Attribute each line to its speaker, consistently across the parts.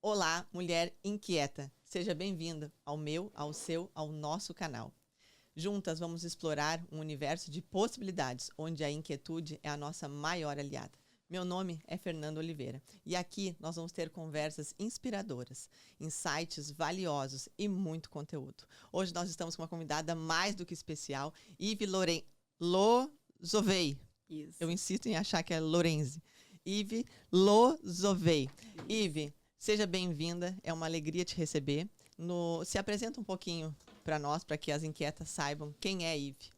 Speaker 1: Olá, mulher inquieta. Seja bem-vinda ao meu, ao seu, ao nosso canal. Juntas vamos explorar um universo de possibilidades, onde a inquietude é a nossa maior aliada. Meu nome é Fernanda Oliveira e aqui nós vamos ter conversas inspiradoras, insights valiosos e muito conteúdo. Hoje nós estamos com uma convidada mais do que especial, Ive Lozovei.
Speaker 2: Isso.
Speaker 1: Eu insisto em achar que é Lorenzi. Ive Lozovei. Ive, seja bem-vinda, é uma alegria te receber. Se apresenta um pouquinho para nós, para que as inquietas saibam quem é Ive.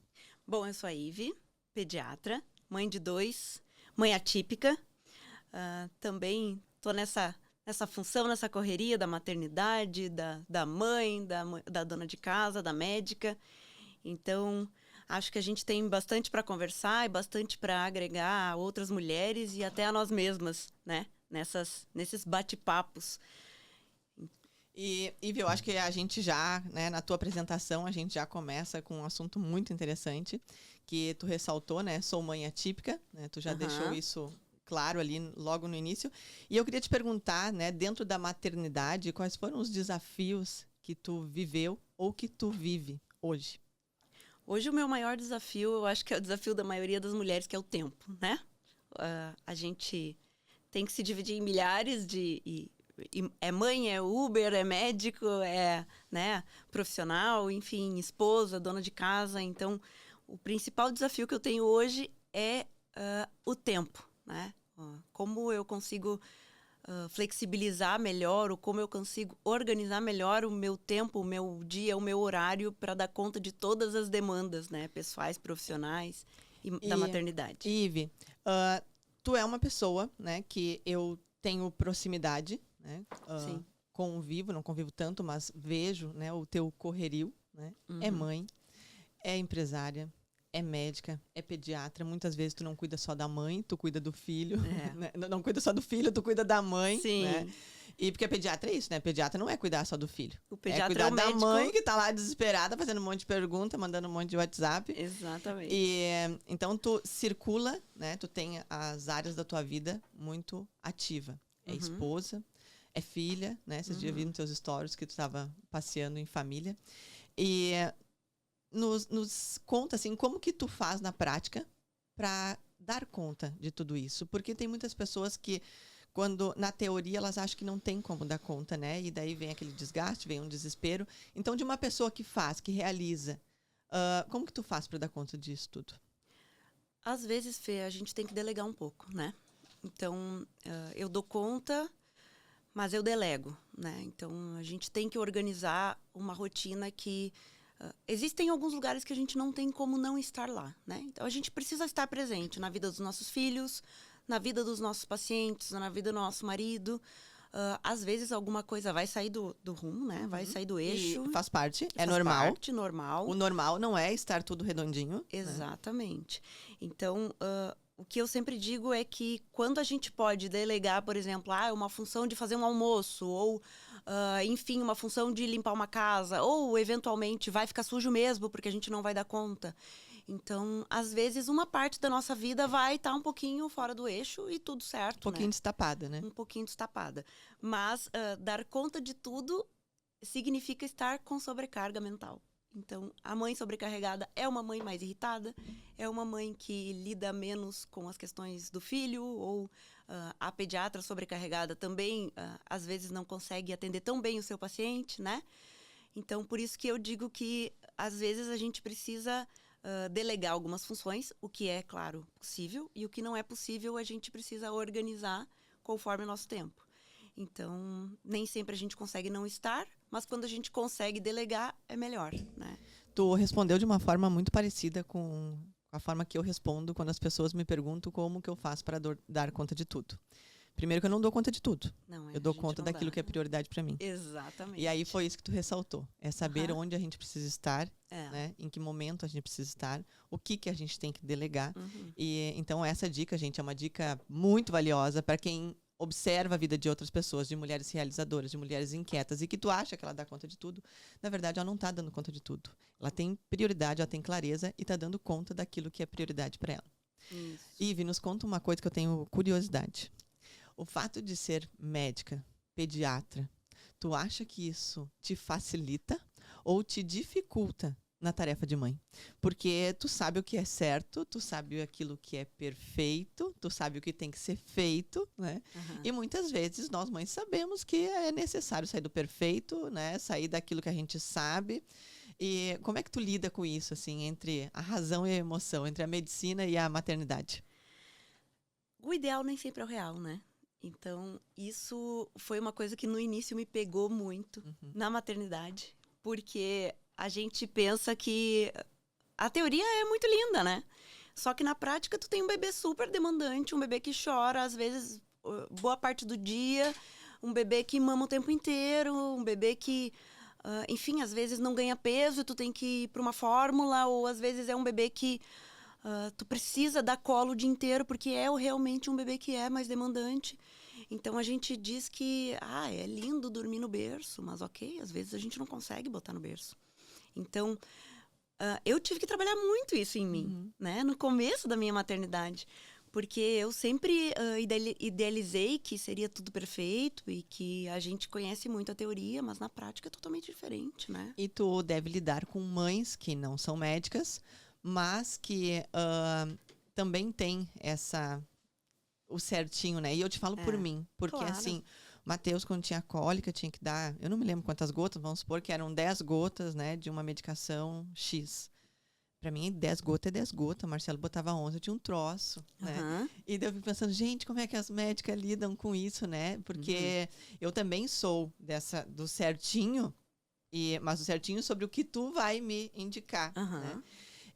Speaker 2: Bom, eu sou a Ive, pediatra, mãe de 2, mãe atípica. Também estou nessa função, nessa correria da maternidade, da mãe, da dona de casa, da médica. Então, acho que a gente tem bastante para conversar e bastante para agregar a outras mulheres e até a nós mesmas, né? Nesses bate-papos.
Speaker 1: E, Ive, eu acho que a gente já, né, na tua apresentação, a gente já começa com um assunto muito interessante, que tu ressaltou, né? Sou mãe atípica, né? Tu já deixou isso claro ali logo no início. E eu queria te perguntar, né, dentro da maternidade, quais foram os desafios que tu viveu ou que tu vive hoje?
Speaker 2: Hoje o meu maior desafio, eu acho que é o desafio da maioria das mulheres, que é o tempo, né? A gente tem que se dividir em milhares é mãe, é Uber, é médico, é, né, profissional, enfim, esposa, dona de casa. Então, o principal desafio que eu tenho hoje é o tempo, né? Como eu consigo flexibilizar melhor, ou como eu consigo organizar melhor o meu tempo, o meu dia, o meu horário para dar conta de todas as demandas, né, pessoais, profissionais e da maternidade.
Speaker 1: Ive, tu é uma pessoa, né, que eu tenho proximidade, né?
Speaker 2: Sim.
Speaker 1: Convivo, não convivo tanto, mas vejo, né, o teu correrio, né? É mãe, é empresária, é médica, é pediatra. Muitas vezes tu não cuida só da mãe, tu cuida do filho. Né? Não cuida só do filho, tu cuida da mãe.
Speaker 2: Sim.
Speaker 1: Né? E porque a pediatra é isso, né? Pediatra não é cuidar só do filho.
Speaker 2: O pediatra
Speaker 1: cuidar
Speaker 2: é o
Speaker 1: da
Speaker 2: médico.
Speaker 1: mãe que tá lá desesperada, fazendo um monte de pergunta, mandando um monte de WhatsApp.
Speaker 2: Exatamente.
Speaker 1: E então tu circula, né? Tu tem as áreas da tua vida muito ativa. É esposa, é filha, né? Esses dias eu vi nos teus stories que tu estava passeando em família. E nos conta, assim, como que tu faz na prática para dar conta de tudo isso? Porque tem muitas pessoas que, quando na teoria, elas acham que não tem como dar conta, né? E daí vem aquele desgaste, vem um desespero. Então, de uma pessoa que faz, que realiza, como que tu faz para dar conta disso tudo?
Speaker 2: Às vezes, Fê, a gente tem que delegar um pouco, né? Então, eu dou conta, mas eu delego, né? Então, a gente tem que organizar uma rotina que... existem alguns lugares que a gente não tem como não estar lá, né? Então, a gente precisa estar presente na vida dos nossos filhos, na vida dos nossos pacientes, na vida do nosso marido. Às vezes, alguma coisa vai sair do rumo, né? Vai sair do eixo.
Speaker 1: E faz parte, é
Speaker 2: faz
Speaker 1: normal.
Speaker 2: Parte, normal.
Speaker 1: O normal não é estar tudo redondinho.
Speaker 2: Exatamente. Né? Então... o que eu sempre digo é que quando a gente pode delegar, por exemplo, uma função de fazer um almoço, ou, enfim, uma função de limpar uma casa, ou, eventualmente, vai ficar sujo mesmo, porque a gente não vai dar conta. Então, às vezes, uma parte da nossa vida vai estar um pouquinho fora do eixo e tudo certo,
Speaker 1: Um pouquinho destapada, né?
Speaker 2: Um pouquinho destapada. Mas dar conta de tudo significa estar com sobrecarga mental. Então, a mãe sobrecarregada é uma mãe mais irritada, é uma mãe que lida menos com as questões do filho, ou a pediatra sobrecarregada também, às vezes, não consegue atender tão bem o seu paciente, né? Então, por isso que eu digo que, às vezes, a gente precisa delegar algumas funções, o que é, claro, possível, e o que não é possível, a gente precisa organizar conforme o nosso tempo. Então, nem sempre a gente consegue não estar, mas quando a gente consegue delegar, é melhor, né?
Speaker 1: Tu respondeu de uma forma muito parecida com a forma que eu respondo quando as pessoas me perguntam como que eu faço para dar conta de tudo. Primeiro que eu não dou conta de tudo.
Speaker 2: Não,
Speaker 1: eu dou conta daquilo que é prioridade para mim.
Speaker 2: Exatamente.
Speaker 1: E aí foi isso que tu ressaltou. É saber onde a gente precisa estar, né? Em que momento a gente precisa estar, o que a gente tem que delegar. E então essa dica, gente, é uma dica muito valiosa para quem observa a vida de outras pessoas, de mulheres realizadoras, de mulheres inquietas, e que tu acha que ela dá conta de tudo. Na verdade, ela não está dando conta de tudo. Ela tem prioridade, ela tem clareza e está dando conta daquilo que é prioridade para ela.
Speaker 2: Isso.
Speaker 1: Ive, nos conta uma coisa que eu tenho curiosidade. O fato de ser médica, pediatra, tu acha que isso te facilita ou te dificulta na tarefa de mãe? Porque tu sabe o que é certo, tu sabe aquilo que é perfeito, tu sabe o que tem que ser feito, né? E muitas vezes nós mães sabemos que é necessário sair do perfeito, né? Sair daquilo que a gente sabe. E como é que tu lida com isso, assim, entre a razão e a emoção, entre a medicina e a maternidade?
Speaker 2: O ideal nem sempre é o real, né? Então, isso foi uma coisa que no início me pegou muito na maternidade, porque a gente pensa que a teoria é muito linda, né? Só que na prática tu tem um bebê super demandante, um bebê que chora, às vezes, boa parte do dia, um bebê que mama o tempo inteiro, um bebê que, enfim, às vezes não ganha peso e tu tem que ir para uma fórmula, ou às vezes é um bebê que tu precisa dar colo o dia inteiro, porque é realmente um bebê que é mais demandante. Então, a gente diz que, é lindo dormir no berço, mas ok, às vezes a gente não consegue botar no berço. Então, eu tive que trabalhar muito isso em mim, né? No começo da minha maternidade. Porque eu sempre idealizei que seria tudo perfeito e que a gente conhece muito a teoria, mas na prática é totalmente diferente, né?
Speaker 1: E tu deve lidar com mães que não são médicas, mas que também tem o certinho, né? E eu te falo por mim, porque
Speaker 2: claro.
Speaker 1: assim, Matheus, quando tinha cólica, tinha que dar, eu não me lembro quantas gotas, vamos supor que eram 10 gotas, né, de uma medicação X. Pra mim, 10 gotas é 10 gotas. Marcelo botava 11, eu tinha um troço, né? E daí eu fico pensando, gente, como é que as médicas lidam com isso, né? Porque eu também sou do certinho, mas o certinho sobre o que tu vai me indicar, né?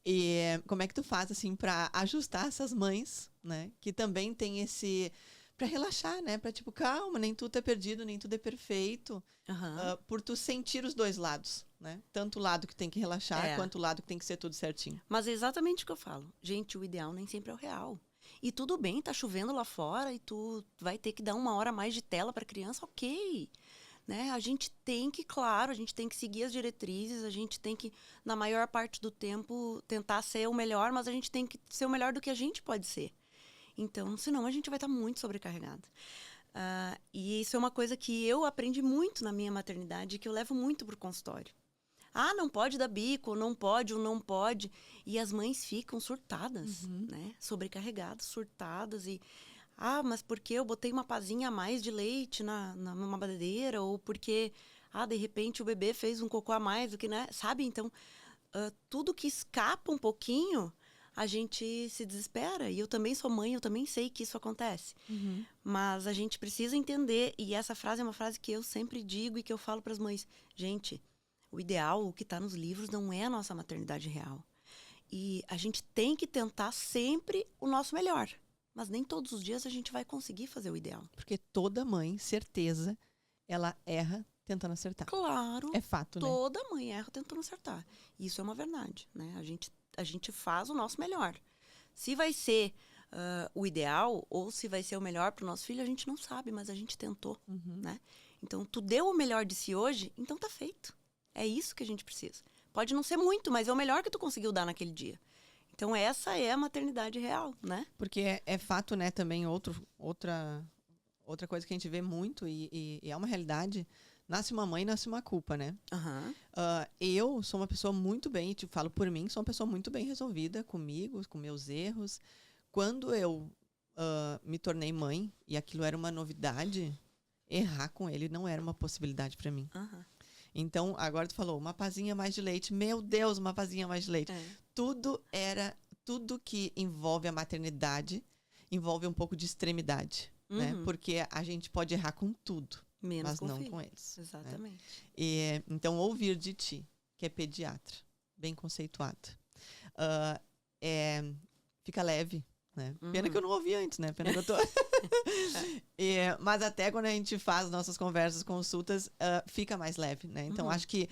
Speaker 1: E como é que tu faz, assim, pra ajustar essas mães, né? Que também tem pra relaxar, né? Pra tipo, calma, nem tudo é perdido, nem tudo é perfeito. Por tu sentir os dois lados, né? Tanto o lado que tem que relaxar, quanto o lado que tem que ser tudo certinho.
Speaker 2: Mas é exatamente o que eu falo. Gente, o ideal nem sempre é o real. E tudo bem, tá chovendo lá fora e tu vai ter que dar 1 hora a mais de tela pra criança, ok. Né? A gente tem que, claro, a gente tem que seguir as diretrizes, a gente tem que, na maior parte do tempo, tentar ser o melhor, mas a gente tem que ser o melhor do que a gente pode ser. Então, senão a gente vai estar muito sobrecarregada. E isso é uma coisa que eu aprendi muito na minha maternidade, que eu levo muito pro consultório. Não pode dar bico, ou não pode. E as mães ficam surtadas, né? Sobrecarregadas, surtadas e... mas porque eu botei uma pazinha a mais de leite na mamadeira, ou porque, de repente o bebê fez um cocô a mais do que, né? Sabe? Então, tudo que escapa um pouquinho, a gente se desespera. E eu também sou mãe, eu também sei que isso acontece. Mas a gente precisa entender, e essa frase é uma frase que eu sempre digo e que eu falo para as mães. Gente, o ideal, o que está nos livros, não é a nossa maternidade real. E a gente tem que tentar sempre o nosso melhor. Mas nem todos os dias a gente vai conseguir fazer o ideal.
Speaker 1: Porque toda mãe, certeza, ela erra tentando acertar.
Speaker 2: Claro.
Speaker 1: É fato, né?
Speaker 2: Toda mãe erra tentando acertar. Isso é uma verdade, né? A gente faz o nosso melhor. Se vai ser o ideal ou se vai ser o melhor para o nosso filho, a gente não sabe, mas a gente tentou, né? Então, tu deu o melhor de si hoje, então tá feito. É isso que a gente precisa. Pode não ser muito, mas é o melhor que tu conseguiu dar naquele dia. Então, essa é a maternidade real, né?
Speaker 1: Porque é fato, né, também outra coisa que a gente vê muito e é uma realidade, nasce uma mãe, nasce uma culpa, né? Eu sou uma pessoa muito bem, te falo por mim, sou uma pessoa muito bem resolvida comigo, com meus erros. Quando eu me tornei mãe, e aquilo era uma novidade, errar com ele não era uma possibilidade para mim. Então, agora tu falou, uma pazinha mais de leite. Meu Deus, uma pazinha mais de leite. Tudo que envolve a maternidade envolve um pouco de extremidade, né? Porque a gente pode errar com tudo, mas não com eles.
Speaker 2: Exatamente.
Speaker 1: Né? Então, ouvir de ti, que é pediatra, bem conceituado, fica leve, né? Pena que eu não ouvi antes, né? Pena que eu tô... mas até quando a gente faz nossas conversas, consultas, fica mais leve, né? Então, acho que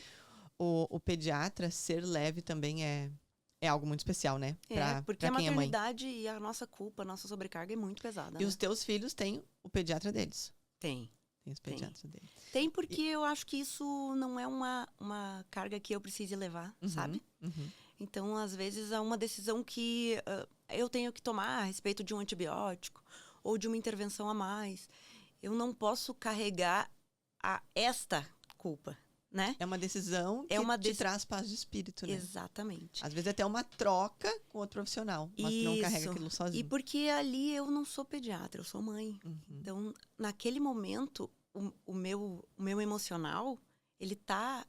Speaker 1: o pediatra ser leve também é algo muito especial, né?
Speaker 2: Porque
Speaker 1: pra
Speaker 2: a
Speaker 1: quem
Speaker 2: maternidade e a nossa culpa, a nossa sobrecarga é muito pesada.
Speaker 1: E os teus filhos têm o pediatra deles.
Speaker 2: Tem
Speaker 1: os pediatras deles.
Speaker 2: Tem porque eu acho que isso não é uma carga que eu precise levar, sabe? Então, às vezes, há uma decisão que eu tenho que tomar a respeito de um antibiótico ou de uma intervenção a mais. Eu não posso carregar esta culpa, né?
Speaker 1: É uma decisão que te traz paz de espírito, né?
Speaker 2: Exatamente.
Speaker 1: Às vezes até uma troca com outro profissional, mas tu não carrega aquilo sozinho.
Speaker 2: E porque ali eu não sou pediatra, eu sou mãe. Então, naquele momento, o meu emocional, ele tá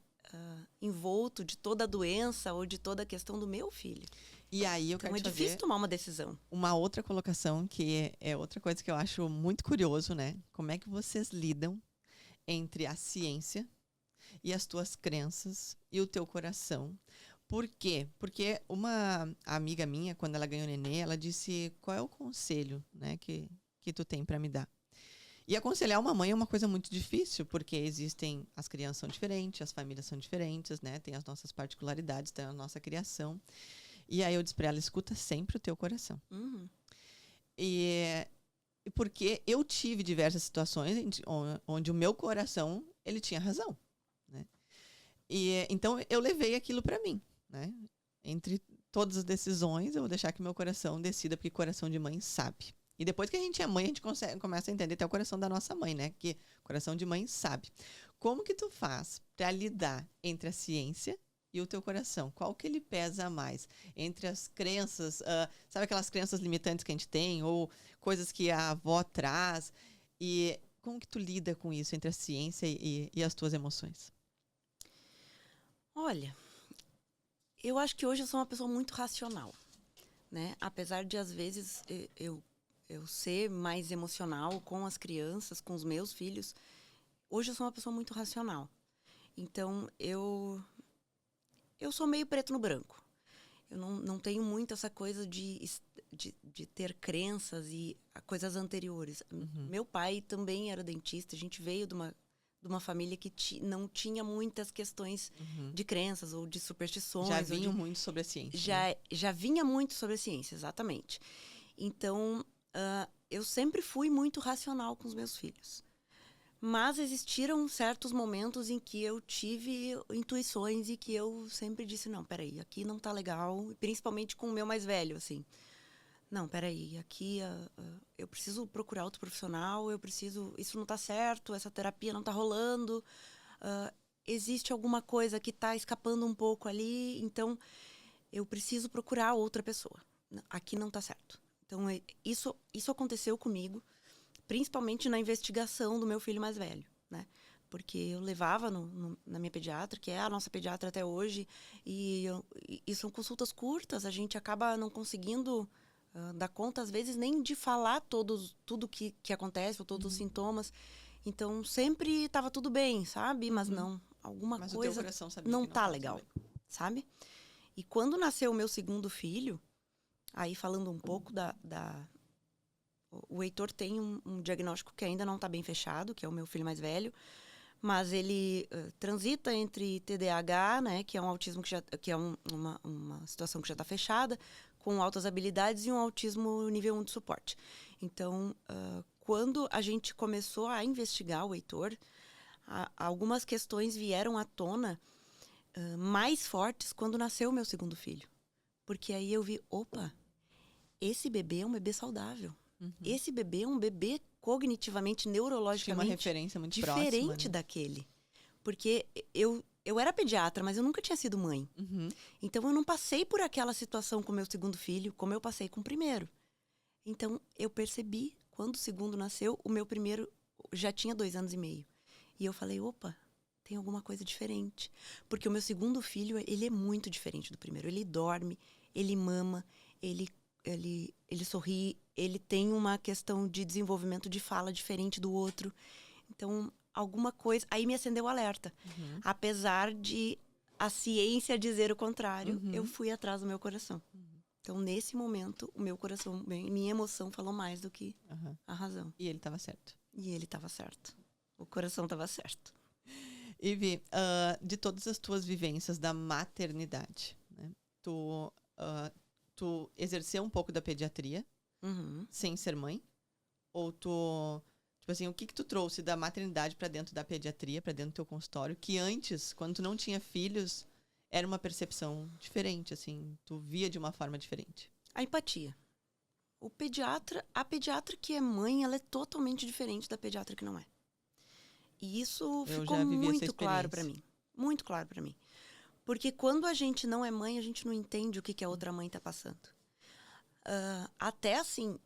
Speaker 2: envolto de toda a doença ou de toda a questão do meu filho.
Speaker 1: E aí eu quero te
Speaker 2: fazer difícil tomar uma decisão.
Speaker 1: Uma outra colocação que é outra coisa que eu acho muito curioso, né? Como é que vocês lidam entre a ciência e as tuas crenças e o teu coração? Por quê? Porque uma amiga minha, quando ela ganhou nenê, ela disse, qual é o conselho, né, que tu tem para me dar? E aconselhar uma mãe é uma coisa muito difícil, porque as crianças são diferentes, as famílias são diferentes, né? Tem as nossas particularidades, tem a nossa criação. E aí eu disse para ela, escuta sempre o teu coração. E porque eu tive diversas situações onde o meu coração, ele tinha razão, né? E então eu levei aquilo para mim, né? Entre todas as decisões, eu vou deixar que meu coração decida, porque coração de mãe sabe. E depois que a gente é mãe, a gente começa a entender até o coração da nossa mãe, né? Que coração de mãe sabe. Como que tu faz para lidar entre a ciência e o teu coração? Qual que ele pesa mais? Entre as crenças, sabe aquelas crenças limitantes que a gente tem? Ou coisas que a avó traz? E como que tu lida com isso entre a ciência e as tuas emoções?
Speaker 2: Olha, eu acho que hoje eu sou uma pessoa muito racional, né? Apesar de, às vezes, eu ser mais emocional com as crianças, com os meus filhos, hoje eu sou uma pessoa muito racional. Então, eu sou meio preto no branco. Eu não tenho muito essa coisa de ter crenças e coisas anteriores. Meu pai também era dentista, a gente veio de uma família que não tinha muitas questões de crenças ou de superstições.
Speaker 1: Já vinha muito sobre a ciência.
Speaker 2: Já vinha muito sobre a ciência, exatamente. Então, eu sempre fui muito racional com os meus filhos. Mas existiram certos momentos em que eu tive intuições e que eu sempre disse, não, peraí, aqui não tá legal. Principalmente com o meu mais velho, assim. Não, peraí, aqui eu preciso procurar outro profissional, isso não tá certo, essa terapia não tá rolando. Existe alguma coisa que tá escapando um pouco ali, então eu preciso procurar outra pessoa. Aqui não tá certo. Então, isso aconteceu comigo, principalmente na investigação do meu filho mais velho, né? Porque eu levava na minha pediatra, que é a nossa pediatra até hoje, e são consultas curtas, a gente acaba não conseguindo dar conta, às vezes, nem de falar tudo que acontece, ou todos os sintomas. Então, sempre estava tudo bem, sabe? Mas não, alguma
Speaker 1: Mas
Speaker 2: coisa
Speaker 1: o teu coração sabia
Speaker 2: não
Speaker 1: que
Speaker 2: tá legal, sabe? E quando nasceu o meu segundo filho, aí falando um pouco o Heitor tem um diagnóstico que ainda não está bem fechado, que é o meu filho mais velho, mas ele transita entre TDAH, né, que é um autismo que é uma situação que já está fechada, com altas habilidades e um autismo nível 1 de suporte. Então, quando a gente começou a investigar o Heitor, algumas questões vieram à tona mais fortes quando nasceu o meu segundo filho. Porque aí eu vi, opa, esse bebê é um bebê saudável. Esse bebê é um bebê cognitivamente, neurologicamente
Speaker 1: tinha uma referência muito
Speaker 2: diferente
Speaker 1: próxima, né?
Speaker 2: daquele. Porque eu era pediatra, mas eu nunca tinha sido mãe. Então, eu não passei por aquela situação com o meu segundo filho, como eu passei com o primeiro. Então, eu percebi, quando o segundo nasceu, o meu primeiro já tinha 2 anos e meio. E eu falei, opa, tem alguma coisa diferente. Porque o meu segundo filho, ele é muito diferente do primeiro. Ele dorme, ele mama, ele sorri, ele tem uma questão de desenvolvimento de fala diferente do outro. Então, alguma coisa... Aí me acendeu o alerta. Apesar de a ciência dizer o contrário, eu fui atrás do meu coração. Então, nesse momento, o meu coração, minha emoção falou mais do que a razão.
Speaker 1: E ele estava certo.
Speaker 2: E ele estava certo. O coração estava certo.
Speaker 1: Ivy, de todas as tuas vivências da maternidade, né? Tu exerceu um pouco da pediatria sem ser mãe? Ou tipo assim, o que tu trouxe da maternidade para dentro da pediatria, para dentro do teu consultório, que antes, quando tu não tinha filhos, era uma percepção diferente, assim, tu via de uma forma diferente?
Speaker 2: A empatia. A pediatra que é mãe, ela é totalmente diferente da pediatra que não é. E isso
Speaker 1: Eu
Speaker 2: ficou
Speaker 1: já vivi essa
Speaker 2: muito claro para
Speaker 1: experiência.
Speaker 2: mim. Muito claro para mim. Porque quando a gente não é mãe, a gente não entende o que a outra mãe tá passando. Até assim,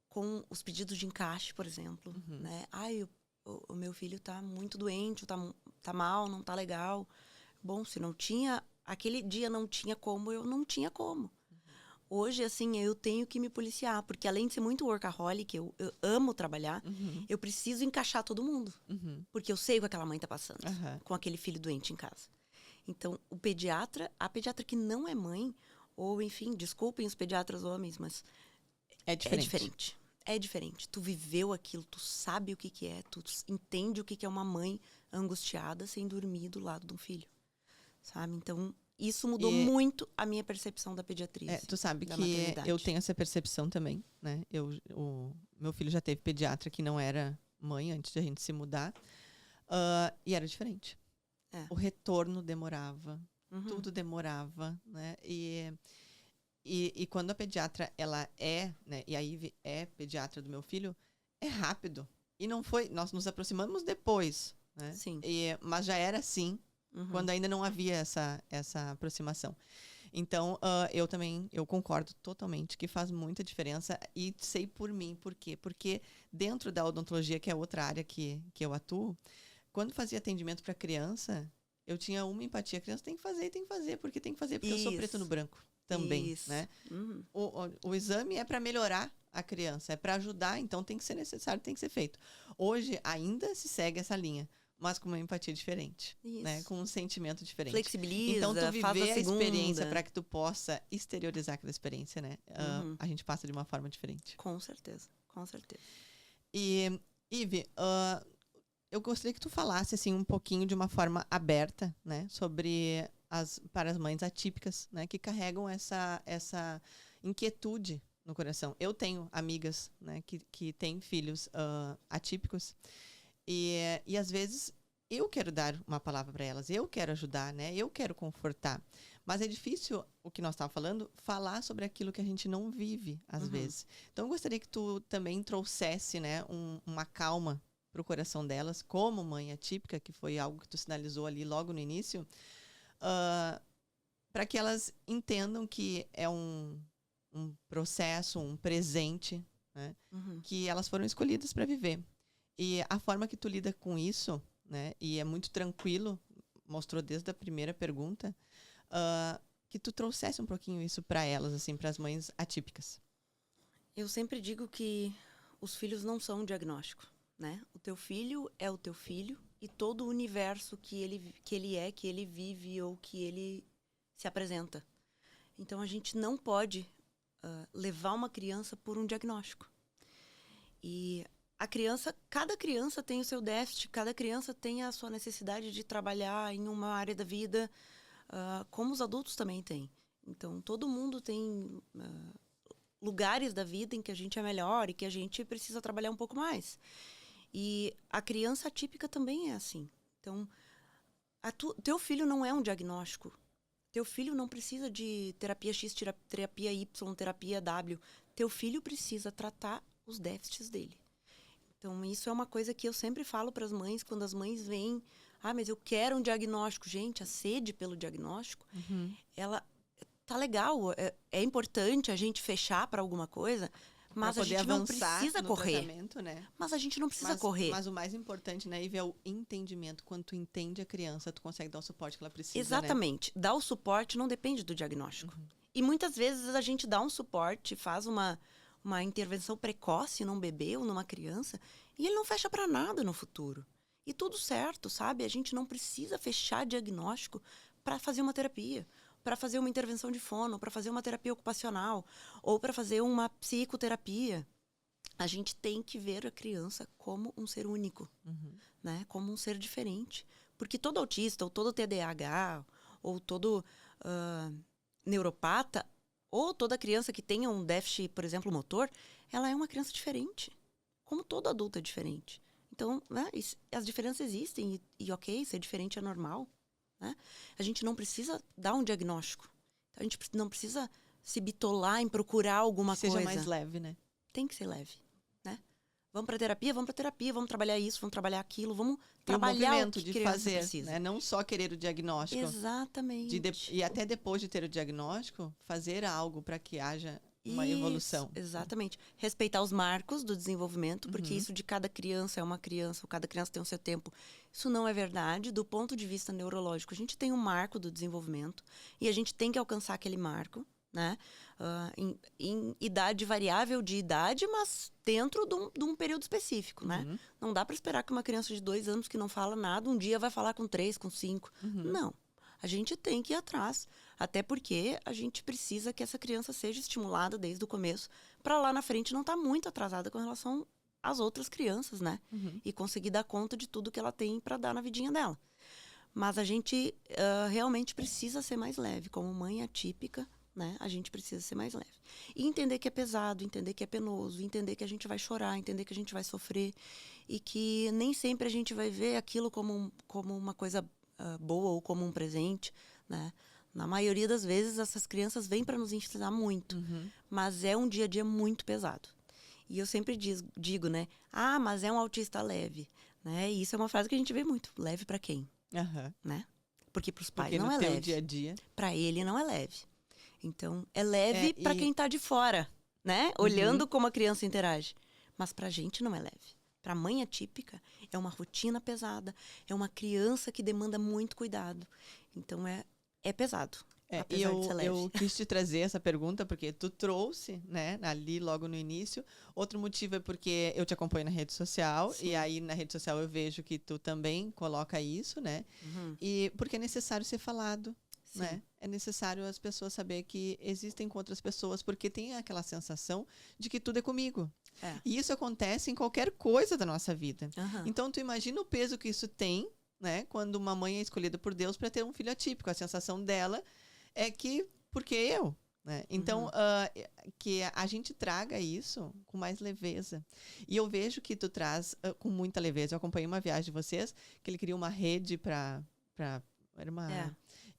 Speaker 2: com os pedidos de encaixe, por exemplo, né? Ai, o meu filho tá muito doente, tá mal, não tá legal. Bom, se não tinha, aquele dia não tinha como, eu não tinha como. Hoje, assim, eu tenho que me policiar, porque além de ser muito workaholic, eu amo trabalhar, eu preciso encaixar todo mundo. Porque eu sei o que aquela mãe tá passando, com aquele filho doente em casa. Então, a pediatra que não é mãe, ou enfim, desculpem os pediatras homens, mas
Speaker 1: É diferente.
Speaker 2: é diferente. É diferente. Tu viveu aquilo, tu sabe o que é, tu entende o que é uma mãe angustiada sem dormir do lado de um filho. Sabe? Então, isso mudou muito a minha percepção da pediatria.
Speaker 1: Tu sabe que eu tenho essa percepção também, né? Meu filho já teve pediatra que não era mãe antes de a gente se mudar. E era diferente. O retorno demorava. Tudo demorava, né? E quando a pediatra, ela né? E a Ive é pediatra do meu filho, é rápido. E não foi... Nós nos aproximamos depois, né?
Speaker 2: Sim.
Speaker 1: Mas já era assim, quando ainda não havia essa aproximação. Então, eu concordo totalmente que faz muita diferença e sei por mim. Por quê? Porque dentro da odontologia, que é outra área que eu atuo, quando fazia atendimento para criança, eu tinha uma empatia. A criança tem que fazer, porque tem que fazer, porque eu sou preto no branco também, né? O exame é para melhorar a criança, é para ajudar, então tem que ser necessário, tem que ser feito. Hoje, ainda se segue essa linha, mas com uma empatia diferente, né? Com um sentimento diferente.
Speaker 2: Flexibiliza,
Speaker 1: então, tu viver
Speaker 2: faz a
Speaker 1: experiência para que tu possa exteriorizar aquela experiência, né? A gente passa de uma forma diferente.
Speaker 2: Com certeza, com certeza.
Speaker 1: E, Ive, eu gostaria que tu falasse assim um pouquinho de uma forma aberta, né, sobre para as mães atípicas, né, que carregam essa inquietude no coração. Eu tenho amigas, né, que têm filhos atípicos e às vezes eu quero dar uma palavra para elas, eu quero ajudar, né, eu quero confortar. Mas é difícil, o que nós estávamos falando, falar sobre aquilo que a gente não vive, às vezes. Então, eu gostaria que tu também trouxesse, né, uma calma para o coração delas, como mãe atípica, que foi algo que tu sinalizou ali logo no início, para que elas entendam que é um processo, um presente, né, que elas foram escolhidas para viver. E a forma que tu lida com isso, né, e é muito tranquilo, mostrou desde a primeira pergunta, que tu trouxesse um pouquinho isso para elas, assim, para as mães atípicas.
Speaker 2: Eu sempre digo que os filhos não são um diagnóstico, né? O teu filho é o teu filho e todo o universo que ele vive ou que ele se apresenta. Então, a gente não pode levar uma criança por um diagnóstico. E cada criança tem o seu déficit, cada criança tem a sua necessidade de trabalhar em uma área da vida, como os adultos também têm. Então, todo mundo tem lugares da vida em que a gente é melhor e que a gente precisa trabalhar um pouco mais. E a criança atípica também é assim. Então, teu filho não é um diagnóstico. Teu filho não precisa de terapia X, terapia Y, terapia W. Teu filho precisa tratar os déficits dele. Então, isso é uma coisa que eu sempre falo para as mães, quando as mães vêm, mas eu quero um diagnóstico. Gente, a sede pelo diagnóstico, ela tá legal. É importante a gente fechar para alguma coisa, mas a gente não precisa correr.
Speaker 1: Né?
Speaker 2: Mas a gente não precisa correr.
Speaker 1: Mas o mais importante, né, Ive, é o entendimento. Quando tu entende a criança, tu consegue dar o suporte que ela precisa.
Speaker 2: Exatamente.
Speaker 1: Né?
Speaker 2: Dar o suporte não depende do diagnóstico. E muitas vezes a gente dá um suporte, faz uma intervenção precoce num bebê ou numa criança, e ele não fecha para nada no futuro. E tudo certo, sabe? A gente não precisa fechar diagnóstico para fazer uma terapia, para fazer uma intervenção de fono, para fazer uma terapia ocupacional, ou para fazer uma psicoterapia. A gente tem que ver a criança como um ser único, né? Como um ser diferente. Porque todo autista, ou todo TDAH, ou todo neuropata, ou toda criança que tenha um déficit, por exemplo, motor, ela é uma criança diferente. Como todo adulto é diferente. Então, né, as diferenças existem e ok, ser diferente é normal. Né? A gente não precisa dar um diagnóstico. A gente não precisa se bitolar em procurar alguma coisa.
Speaker 1: Seja mais leve, né?
Speaker 2: Tem que ser leve. Né? Vamos para terapia, vamos trabalhar isso, vamos trabalhar aquilo, vamos
Speaker 1: E o
Speaker 2: trabalhar
Speaker 1: movimento
Speaker 2: o que
Speaker 1: de
Speaker 2: criança
Speaker 1: fazer,
Speaker 2: precisa.
Speaker 1: né? Não só querer o diagnóstico.
Speaker 2: Exatamente.
Speaker 1: E até depois de ter o diagnóstico, fazer algo para que haja uma
Speaker 2: Isso,
Speaker 1: evolução.
Speaker 2: exatamente. Respeitar os marcos do desenvolvimento, porque
Speaker 1: Uhum.
Speaker 2: isso de cada criança é uma criança, ou cada criança tem o seu tempo. Isso não é verdade. Do ponto de vista neurológico, a gente tem um marco do desenvolvimento e a gente tem que alcançar aquele marco, né? Em idade variável de idade, mas dentro de um período específico, né?
Speaker 1: Uhum.
Speaker 2: Não dá para esperar que uma criança de 2 anos que não fala nada, um dia vai falar com 3, com 5.
Speaker 1: Uhum.
Speaker 2: Não. A gente tem que ir atrás. Até porque a gente precisa que essa criança seja estimulada desde o começo, para lá na frente não estar muito atrasada com relação às outras crianças, né?
Speaker 1: Uhum.
Speaker 2: E conseguir dar conta de tudo que ela tem para dar na vidinha dela. Mas a gente realmente precisa ser mais leve. Como mãe atípica, né? A gente precisa ser mais leve. E entender que é pesado, entender que é penoso, entender que a gente vai chorar, entender que a gente vai sofrer. E que nem sempre a gente vai ver aquilo como uma coisa boa ou como um presente, né? Na maioria das vezes, essas crianças vêm para nos ensinar muito.
Speaker 1: Uhum.
Speaker 2: Mas é um dia a dia muito pesado. E eu sempre digo, né? Ah, mas é um autista leve. Né? E isso é uma frase que a gente vê muito. Leve para quem?
Speaker 1: Uhum.
Speaker 2: Né? Porque para os pais
Speaker 1: Porque
Speaker 2: não
Speaker 1: no
Speaker 2: é
Speaker 1: teu
Speaker 2: leve.
Speaker 1: dia a dia.
Speaker 2: Para ele não é leve. Então, é leve para
Speaker 1: e-
Speaker 2: quem está de fora, né? Olhando como a criança interage. Mas para a gente não é leve. Para a mãe atípica, é uma rotina pesada. É uma criança que demanda muito cuidado. Então, é pesado.
Speaker 1: E
Speaker 2: Apesar de ser leve.
Speaker 1: eu quis te trazer essa pergunta porque tu trouxe, né, ali logo no início. Outro motivo é porque eu te acompanho na rede social.
Speaker 2: Sim.
Speaker 1: E aí na rede social eu vejo que tu também coloca isso, né?
Speaker 2: Uhum.
Speaker 1: E porque é necessário ser falado,
Speaker 2: Sim.
Speaker 1: né? É necessário as pessoas saber que existem com outras pessoas, porque tem aquela sensação de que tudo é comigo.
Speaker 2: É.
Speaker 1: E isso acontece em qualquer coisa da nossa vida.
Speaker 2: Uhum.
Speaker 1: Então tu imagina o peso que isso tem, né? Quando uma mãe é escolhida por Deus para ter um filho atípico. A sensação dela é que, porque eu, né? Então, que a gente traga isso com mais leveza. E eu vejo que tu traz com muita leveza. Eu acompanhei uma viagem de vocês, que ele queria uma rede para era uma...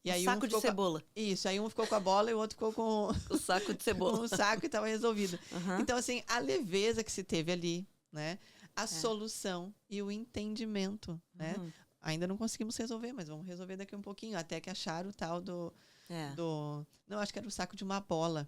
Speaker 1: E aí
Speaker 2: saco de cebola.
Speaker 1: Isso, aí um ficou com a bola e o outro ficou com
Speaker 2: O saco de cebola.
Speaker 1: com o saco e estava resolvido.
Speaker 2: Uhum.
Speaker 1: Então, assim, a leveza que se teve ali, né? A solução e o entendimento, né?
Speaker 2: Uhum.
Speaker 1: Ainda não conseguimos resolver, mas vamos resolver daqui um pouquinho. Até que acharam o tal do... Não, acho que era o saco de uma bola.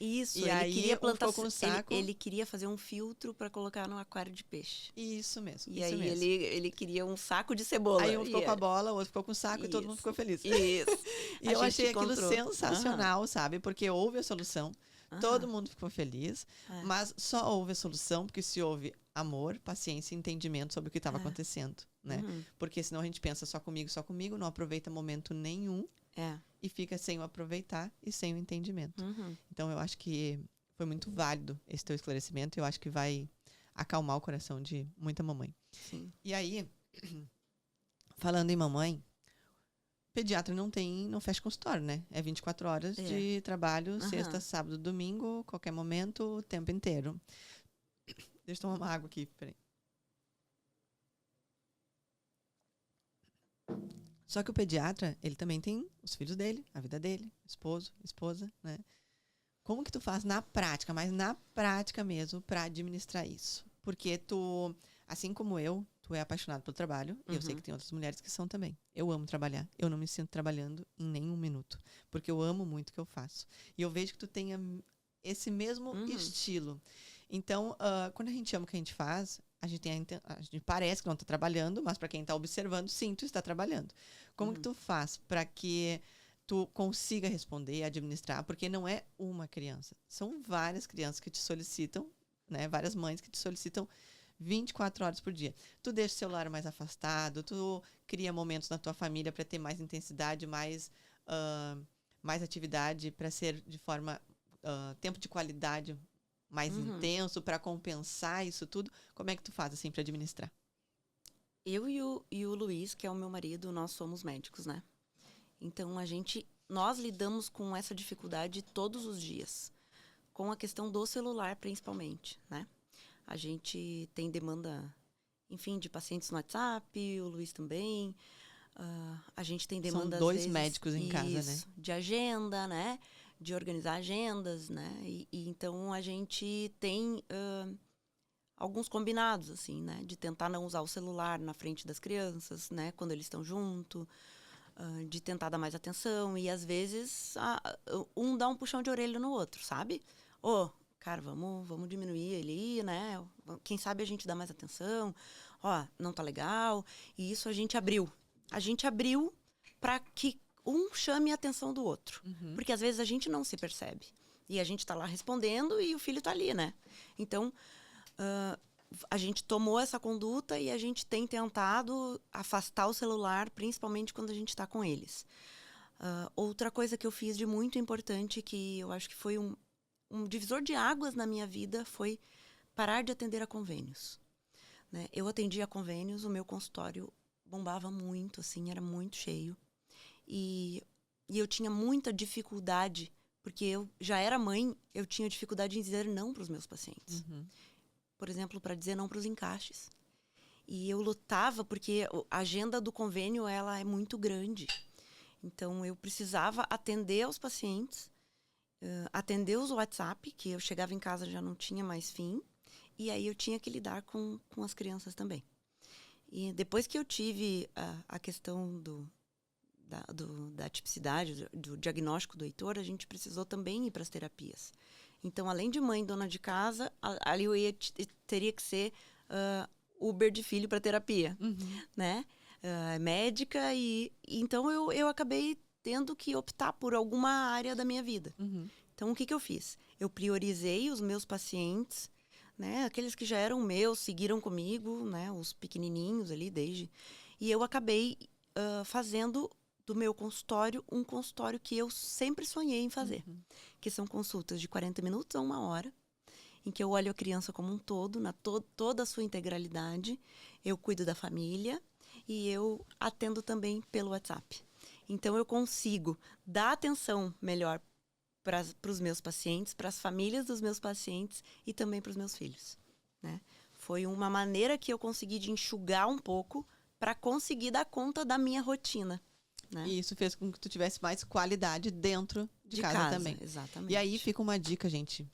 Speaker 2: Isso,
Speaker 1: E
Speaker 2: ele
Speaker 1: aí,
Speaker 2: queria plantar...
Speaker 1: ficou com o saco.
Speaker 2: Ele queria fazer um filtro para colocar no aquário de peixe.
Speaker 1: Isso mesmo,
Speaker 2: E
Speaker 1: isso
Speaker 2: aí
Speaker 1: mesmo.
Speaker 2: ele queria um saco de cebola.
Speaker 1: Aí um ficou com a bola, o outro ficou com o saco e todo mundo ficou feliz.
Speaker 2: Isso.
Speaker 1: E eu achei aquilo sensacional, sabe? Porque houve a solução, todo mundo ficou feliz, mas só houve a solução porque se houve amor, paciência e entendimento sobre o que estava acontecendo, né? Porque senão a gente pensa só comigo, não aproveita momento nenhum e fica sem o aproveitar e sem o entendimento. Então eu acho que foi muito válido esse teu esclarecimento, eu acho que vai acalmar o coração de muita mamãe.
Speaker 2: Sim.
Speaker 1: E aí, falando em mamãe, pediatra não fecha consultório, né? É 24 horas de trabalho, sexta, sábado, domingo, qualquer momento, o tempo inteiro. Deixa eu tomar uma água aqui, peraí. Só que o pediatra, ele também tem os filhos dele, a vida dele, esposo, esposa, né? Como que tu faz na prática, mas na prática mesmo, para administrar isso? Porque tu, assim como eu, tu é apaixonado pelo trabalho, e eu sei que tem outras mulheres que são também. Eu amo trabalhar, eu não me sinto trabalhando em nenhum minuto, porque eu amo muito o que eu faço. E eu vejo que tu tenha esse mesmo estilo. Então, quando a gente ama o que a gente faz, a gente parece que não está trabalhando, mas para quem está observando, sim, tu está trabalhando. Como que tu faz para que tu consiga responder e administrar? Porque não é uma criança, são várias crianças que te solicitam, né? Várias mães que te solicitam 24 horas por dia. Tu deixa o celular mais afastado, tu cria momentos na tua família para ter mais intensidade, mais atividade, para ser de forma, tempo de qualidade mais intenso, para compensar isso tudo. Como é que tu faz, assim, para administrar?
Speaker 2: Eu e o Luiz, que é o meu marido, nós somos médicos, né? Então, nós lidamos com essa dificuldade todos os dias. Com a questão do celular, principalmente, né? A gente tem demanda, enfim, de pacientes no WhatsApp, o Luiz também. A gente tem demanda,
Speaker 1: São 2
Speaker 2: às vezes,
Speaker 1: médicos em casa, né?
Speaker 2: De agenda, né? De organizar agendas, né? E então, a gente tem alguns combinados, assim, né? De tentar não usar o celular na frente das crianças, né? Quando eles estão junto, de tentar dar mais atenção. E, às vezes, um dá um puxão de orelha no outro, sabe? Cara, vamos diminuir ele, né? Quem sabe a gente dá mais atenção. Não tá legal. E isso a gente abriu. A gente abriu para que um chame a atenção do outro. Porque, às vezes, a gente não se percebe. E a gente tá lá respondendo e o filho tá ali, né? Então, a gente tomou essa conduta e a gente tem tentado afastar o celular, principalmente quando a gente tá com eles. Outra coisa que eu fiz de muito importante, que eu acho que foi um divisor de águas na minha vida, foi parar de atender a convênios. Né? Eu atendia a convênios, o meu consultório bombava muito, assim, era muito cheio. E eu tinha muita dificuldade, porque eu já era mãe, eu tinha dificuldade em dizer não para os meus pacientes. Por exemplo, para dizer não para os encaixes. E eu lutava, porque a agenda do convênio ela é muito grande. Então, eu precisava atender aos pacientes, atender os WhatsApp, que eu chegava em casa já não tinha mais fim. E aí eu tinha que lidar com as crianças também. E depois que eu tive a questão da tipicidade, do diagnóstico do Heitor, a gente precisou também ir para as terapias. Então, além de mãe dona de casa, ali eu teria que ser Uber de filho para terapia, né? Médica, e então eu acabei tendo que optar por alguma área da minha vida. Então, o que eu fiz? Eu priorizei os meus pacientes, né? Aqueles que já eram meus, seguiram comigo, né? Os pequenininhos ali, desde... E eu acabei fazendo do meu consultório um consultório que eu sempre sonhei em fazer. Que são consultas de 40 minutos a 1 hora, em que eu olho a criança como um todo, toda a sua integralidade. Eu cuido da família e eu atendo também pelo WhatsApp. Então, eu consigo dar atenção melhor para os meus pacientes, para as famílias dos meus pacientes e também para os meus filhos. Né? Foi uma maneira que eu consegui de enxugar um pouco para conseguir dar conta da minha rotina. Né?
Speaker 1: E isso fez com que tu tivesse mais qualidade dentro de casa também.
Speaker 2: Exatamente.
Speaker 1: E aí fica uma dica, gente.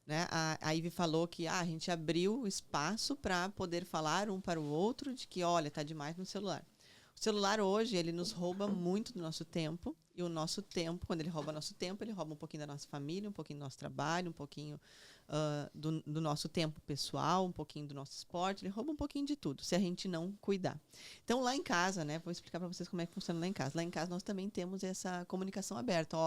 Speaker 1: Né? A Ivy falou que a gente abriu espaço para poder falar um para o outro de que, olha, tá demais no celular. O celular hoje, ele nos rouba muito do nosso tempo. E o nosso tempo, quando ele rouba nosso tempo, ele rouba um pouquinho da nossa família, um pouquinho do nosso trabalho, um pouquinho do nosso tempo pessoal, um pouquinho do nosso esporte. Ele rouba um pouquinho de tudo, se a gente não cuidar. Então, lá em casa, né? Vou explicar para vocês como é que funciona lá em casa. Lá em casa, nós também temos essa comunicação aberta.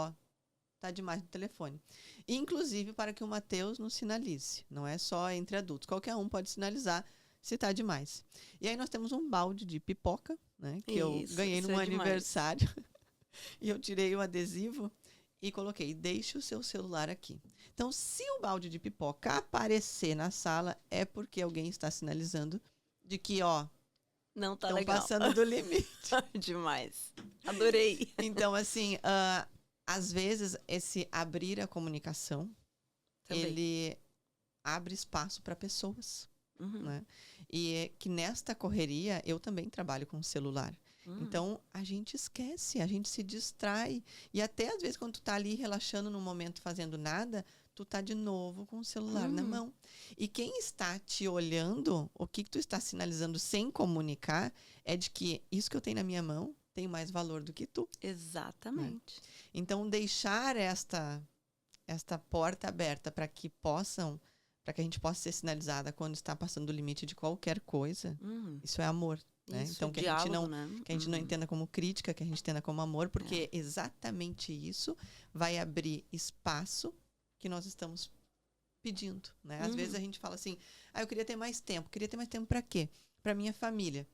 Speaker 1: Tá demais no telefone. Inclusive, para que o Matheus nos sinalize. Não é só entre adultos. Qualquer um pode sinalizar se tá demais. E aí, nós temos um balde de pipoca, né? Que eu ganhei num aniversário. E eu tirei o adesivo e coloquei, deixe o seu celular aqui. Então, se o balde de pipoca aparecer na sala, é porque alguém está sinalizando de que,
Speaker 2: não tá legal.
Speaker 1: Estão passando do limite.
Speaker 2: Demais. Adorei.
Speaker 1: Então, assim, às vezes, esse abrir a comunicação, também, ele abre espaço para pessoas. Né? E que nesta correria, eu também trabalho com celular. Então, a gente esquece, a gente se distrai. E até, às vezes, quando tu tá ali relaxando no momento, fazendo nada, tu tá de novo com o celular na mão. E quem está te olhando, o que tu está sinalizando sem comunicar, é de que isso que eu tenho na minha mão tem mais valor do que tu.
Speaker 2: Exatamente.
Speaker 1: Né? Então, deixar esta porta aberta para que a gente possa ser sinalizada quando está passando do limite de qualquer coisa, isso é amor. Né?
Speaker 2: Isso,
Speaker 1: então, que
Speaker 2: diálogo,
Speaker 1: a gente não entenda como crítica, que a gente entenda como amor, porque exatamente isso vai abrir espaço que nós estamos pedindo. Né? Às vezes a gente fala assim, eu queria ter mais tempo. Queria ter mais tempo para quê? Para minha família.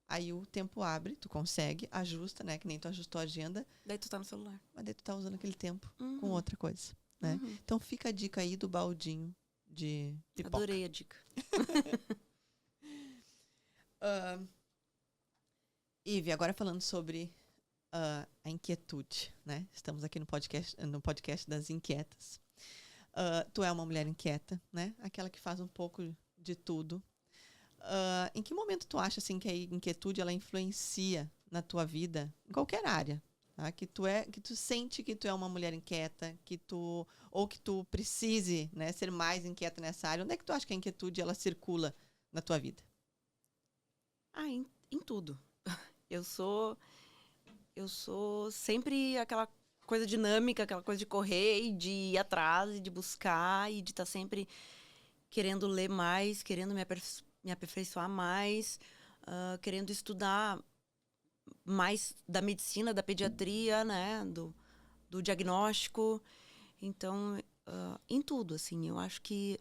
Speaker 1: Aí o tempo abre, tu consegue, ajusta, né? Que nem tu ajustou a agenda.
Speaker 2: Daí tu tá no celular.
Speaker 1: Mas daí tu tá usando aquele tempo com outra coisa. Né? Então fica a dica aí do baldinho de pipoca.
Speaker 2: Adorei a dica.
Speaker 1: Ivy, agora falando sobre a inquietude, né? Estamos aqui no podcast das inquietas. Tu é uma mulher inquieta, né? Aquela que faz um pouco de tudo. Em que momento tu acha assim, que a inquietude ela influencia na tua vida, em qualquer área, tá? Que tu sente que tu é uma mulher inquieta, que tu precise, né, ser mais inquieta nessa área. Onde é que tu acha que a inquietude ela circula na tua vida?
Speaker 2: Em tudo. Eu sou sempre aquela coisa dinâmica, aquela coisa de correr e de ir atrás e de buscar e de estar sempre querendo ler mais, querendo me aperfeiçoar mais, querendo estudar mais da medicina, da pediatria, né, do diagnóstico. Então, em tudo, assim, eu acho que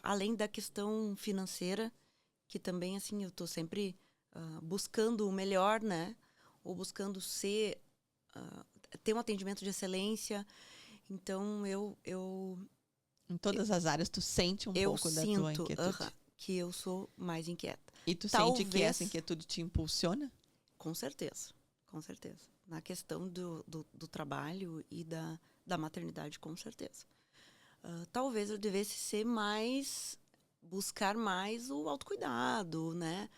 Speaker 2: além da questão financeira, que também, assim, eu estou sempre buscando o melhor, né, ou buscando ter um atendimento de excelência. Então,
Speaker 1: Em todas as áreas, tu sente um pouco da tua inquietude.
Speaker 2: Que eu sou mais inquieta.
Speaker 1: E tu sente que essa inquietude te impulsiona?
Speaker 2: Com certeza, com certeza. Na questão do trabalho e da maternidade, com certeza. Talvez eu devesse buscar mais o autocuidado, né?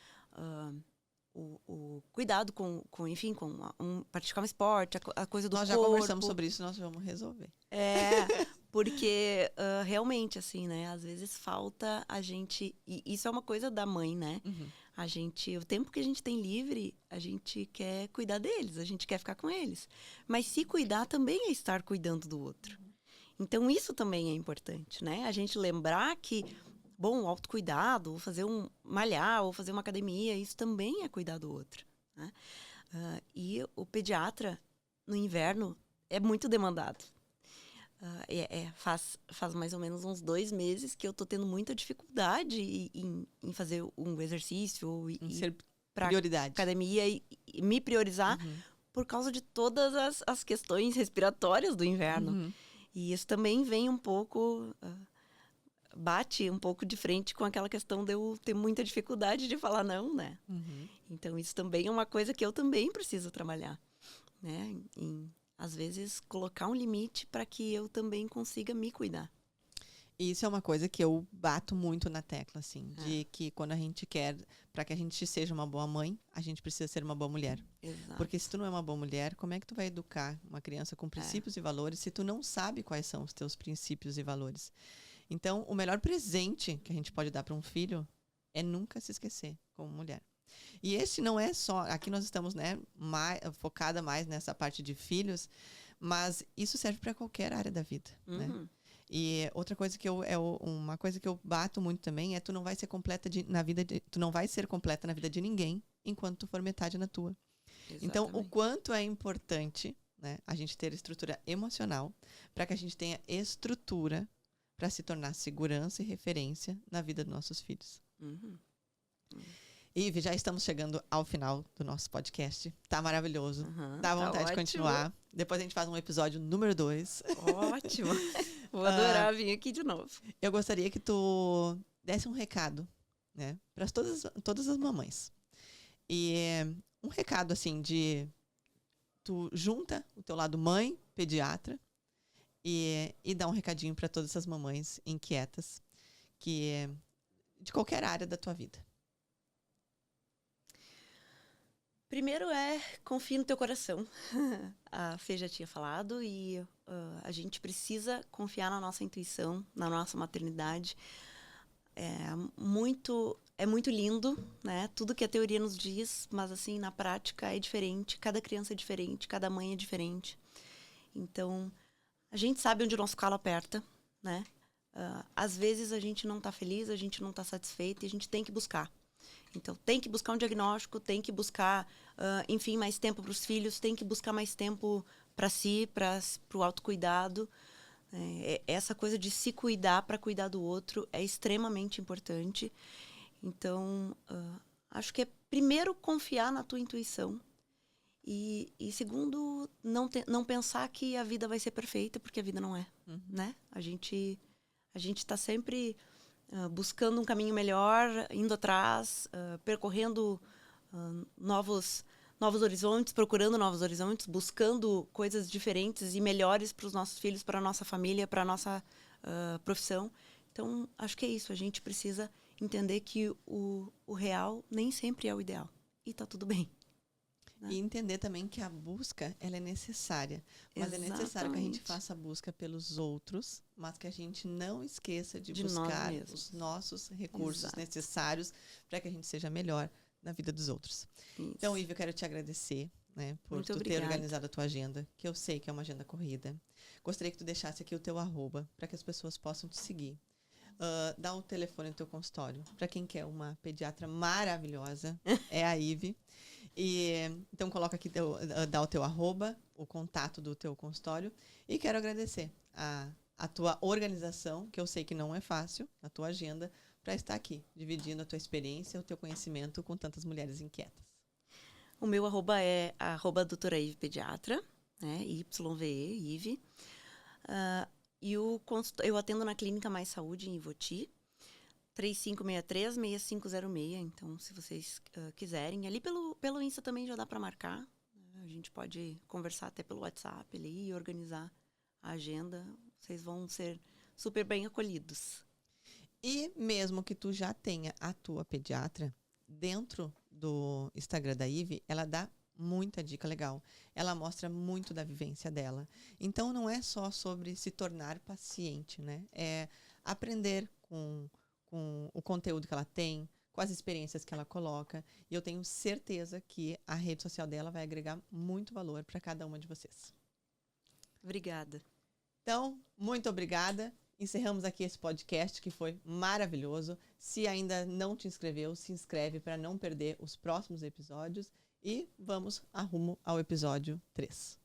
Speaker 2: O cuidado enfim, praticar um esporte, a coisa do corpo.
Speaker 1: Nós já conversamos sobre isso, nós vamos resolver.
Speaker 2: Porque realmente, assim, né? Às vezes falta a gente... E isso é uma coisa da mãe, né?
Speaker 1: Uhum.
Speaker 2: O tempo que a gente tem livre, a gente quer cuidar deles, a gente quer ficar com eles. Mas se cuidar também é estar cuidando do outro. Então, isso também é importante, né? A gente lembrar que, bom, autocuidado, malhar, ou fazer uma academia, isso também é cuidar do outro, né? E o pediatra, no inverno, é muito demandado. Faz mais ou menos uns 2 meses que eu tô tendo muita dificuldade em fazer um exercício
Speaker 1: em ser
Speaker 2: pra
Speaker 1: prioridade.
Speaker 2: Academia e me priorizar por causa de todas as questões respiratórias do inverno. E isso também vem um pouco... bate um pouco de frente com aquela questão de eu ter muita dificuldade de falar não, né? Então, isso também é uma coisa que eu também preciso trabalhar, né? Às vezes, colocar um limite para que eu também consiga me cuidar.
Speaker 1: Isso é uma coisa que eu bato muito na tecla, assim, de que quando a gente quer, para que a gente seja uma boa mãe, a gente precisa ser uma boa mulher.
Speaker 2: Exato.
Speaker 1: Porque se tu não é uma boa mulher, como é que tu vai educar uma criança com princípios e valores se tu não sabe quais são os teus princípios e valores? Então, o melhor presente que a gente pode dar para um filho é nunca se esquecer como mulher. E esse não é só... Aqui nós estamos, né, focada mais nessa parte de filhos, mas isso serve para qualquer área da vida, né? E outra coisa uma coisa que eu bato muito também é tu não vai ser completa tu não vai ser completa na vida de ninguém enquanto tu for metade na tua. Exatamente. Então, o quanto é importante, né, a gente ter estrutura emocional para que a gente tenha estrutura para se tornar segurança e referência na vida dos nossos filhos. Ive, já estamos chegando ao final do nosso podcast. Tá maravilhoso. Dá vontade de continuar. Depois a gente faz um episódio número 2.
Speaker 2: Ótimo. Vou adorar vir aqui de novo.
Speaker 1: Eu gostaria que tu desse um recado, né, para todas as mamães. E um recado, assim, de... Tu junta o teu lado mãe, pediatra, e dá um recadinho para todas essas mamães inquietas, de qualquer área da tua vida.
Speaker 2: Primeiro confie no teu coração. A Fê já tinha falado e a gente precisa confiar na nossa intuição, na nossa maternidade. É muito lindo, né? Tudo que a teoria nos diz, mas assim, na prática é diferente. Cada criança é diferente, cada mãe é diferente. Então, a gente sabe onde o nosso calo aperta, né? Às vezes a gente não tá feliz, a gente não tá satisfeito e a gente tem que buscar. Então, tem que buscar um diagnóstico, tem que buscar, enfim, mais tempo para os filhos, tem que buscar mais tempo para si, para o autocuidado. Essa coisa de se cuidar para cuidar do outro é extremamente importante. Então, acho que é, primeiro, confiar na tua intuição. E segundo, não pensar que a vida vai ser perfeita, porque a vida não é, né? A gente está sempre... buscando um caminho melhor, indo atrás, percorrendo novos horizontes, procurando novos horizontes, buscando coisas diferentes e melhores para os nossos filhos, para a nossa família, para a nossa profissão. Então, acho que é isso. A gente precisa entender que o real nem sempre é o ideal. E tá tudo bem. né?
Speaker 1: E entender também que a busca, ela é necessária. Mas é necessário que a gente
Speaker 2: Exatamente.
Speaker 1: faça a busca pelos outros, mas que a gente não esqueça de
Speaker 2: De nós
Speaker 1: buscar
Speaker 2: mesmos.
Speaker 1: os nossos recursos
Speaker 2: Exato.
Speaker 1: necessários para que a gente seja melhor na vida dos outros.
Speaker 2: Isso.
Speaker 1: Então, Ivy, eu quero te agradecer, né, por
Speaker 2: Muito
Speaker 1: tu ter
Speaker 2: obrigada.
Speaker 1: organizado a tua agenda, que eu sei que é uma agenda corrida. Gostaria que tu deixasse aqui o teu @ para que as pessoas possam te seguir. Dá o telefone do teu consultório. Para quem quer uma pediatra maravilhosa, é a Ivy. Então, coloca aqui, dá o teu @, o contato do teu consultório. E quero agradecer a tua organização, que eu sei que não é fácil, a tua agenda, para estar aqui, dividindo a tua experiência, o teu conhecimento com tantas mulheres inquietas.
Speaker 2: O meu @ é @doutora Ivy Pediatra, né? YVE, Ivy. E eu atendo na Clínica Mais Saúde, em Ivoti, 3563-6506. Então, se vocês quiserem, ali pelo Insta também já dá para marcar. Né? A gente pode conversar até pelo WhatsApp ali e organizar a agenda. Vocês vão ser super bem acolhidos.
Speaker 1: E mesmo que tu já tenha a tua pediatra, dentro do Instagram da Ivy, ela dá muita dica legal. Ela mostra muito da vivência dela. Então, não é só sobre se tornar paciente, né? É aprender com o conteúdo que ela tem, com as experiências que ela coloca. E eu tenho certeza que a rede social dela vai agregar muito valor para cada uma de vocês.
Speaker 2: Obrigada.
Speaker 1: Então, muito obrigada. Encerramos aqui esse podcast que foi maravilhoso. Se ainda não te inscreveu, se inscreve para não perder os próximos episódios. E vamos rumo ao episódio 3.